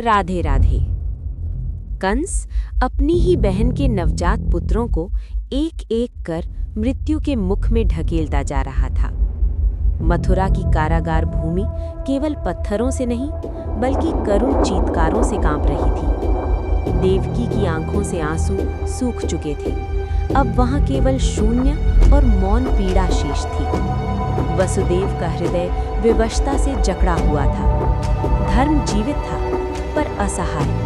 राधे राधे। कंस अपनी ही बहन के नवजात पुत्रों को एक एक कर मृत्यु के मुख में ढकेलता जा रहा था। मथुरा की कारागार भूमि केवल पत्थरों से नहीं बल्कि करुण चीत्कारों से कांप रही थी। देवकी की आंखों से आंसू सूख चुके थे। अब वहां केवल शून्य और मौन पीड़ा शेष थी। वसुदेव का हृदय विवशता से जकड़ा हुआ था। धर्म जीवित था पर असहाय।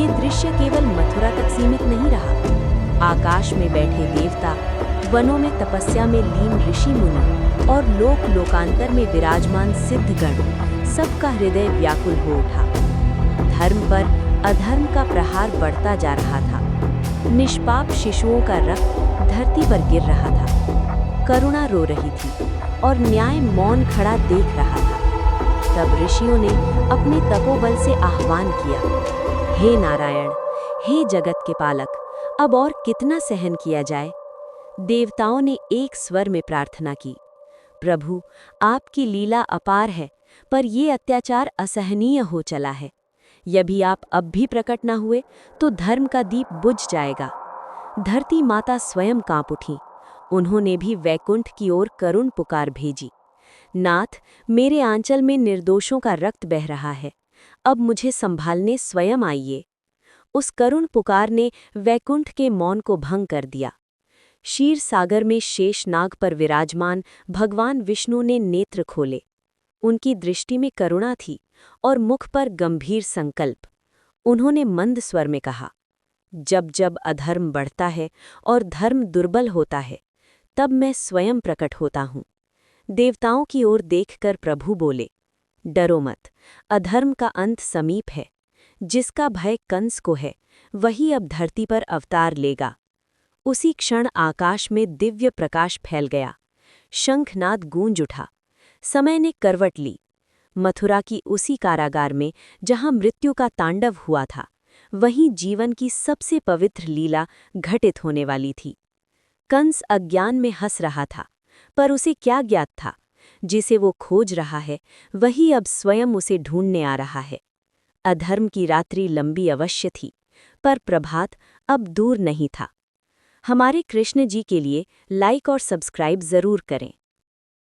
ये दृश्य केवल मथुरा तक सीमित नहीं रहा। आकाश में बैठे देवता, वनों में तपस्या में लीन ऋषि मुनि और लोकांतर में विराजमान सिद्धगण, सबका हृदय व्याकुल हो उठा। धर्म पर अधर्म का प्रहार बढ़ता जा रहा था। निष्पाप शिशुओं का रक्त धरती पर गिर रहा था। करुणा रो रही थी और न्याय मौन खड़ा देख रहा था। तब ऋषियों ने अपने तपोबल से आह्वान किया, हे नारायण, हे जगत के पालक, अब और कितना सहन किया जाए। देवताओं ने एक स्वर में प्रार्थना की, प्रभु, आपकी लीला अपार है, पर ये अत्याचार असहनीय हो चला है। यदि आप अब भी प्रकट न हुए तो धर्म का दीप बुझ जाएगा। धरती माता स्वयं कांप उठी। उन्होंने भी वैकुंठ की ओर करुण पुकार भेजी, नाथ, मेरे आंचल में निर्दोषों का रक्त बह रहा है, अब मुझे संभालने स्वयं आइए। उस करुण पुकार ने वैकुंठ के मौन को भंग कर दिया। क्षीर सागर में शेषनाग पर विराजमान भगवान विष्णु ने नेत्र खोले। उनकी दृष्टि में करुणा थी और मुख पर गंभीर संकल्प। उन्होंने मंद स्वर में कहा, जब जब अधर्म बढ़ता है और धर्म दुर्बल होता है, तब मैं स्वयं प्रकट होता हूँ। देवताओं की ओर देखकर प्रभु बोले, डरो मत, अधर्म का अंत समीप है। जिसका भय कंस को है, वही अब धरती पर अवतार लेगा। उसी क्षण आकाश में दिव्य प्रकाश फैल गया। शंखनाद गूंज उठा। समय ने करवट ली। मथुरा की उसी कारागार में जहां मृत्यु का तांडव हुआ था, वहीं जीवन की सबसे पवित्र लीला घटित होने वाली थी। कंस अज्ञान में हंस रहा था, पर उसे क्या ज्ञात था, जिसे वो खोज रहा है वही अब स्वयं उसे ढूंढने आ रहा है। अधर्म की रात्रि लंबी अवश्य थी, पर प्रभात अब दूर नहीं था। हमारे कृष्ण जी के लिए लाइक और सब्सक्राइब जरूर करें।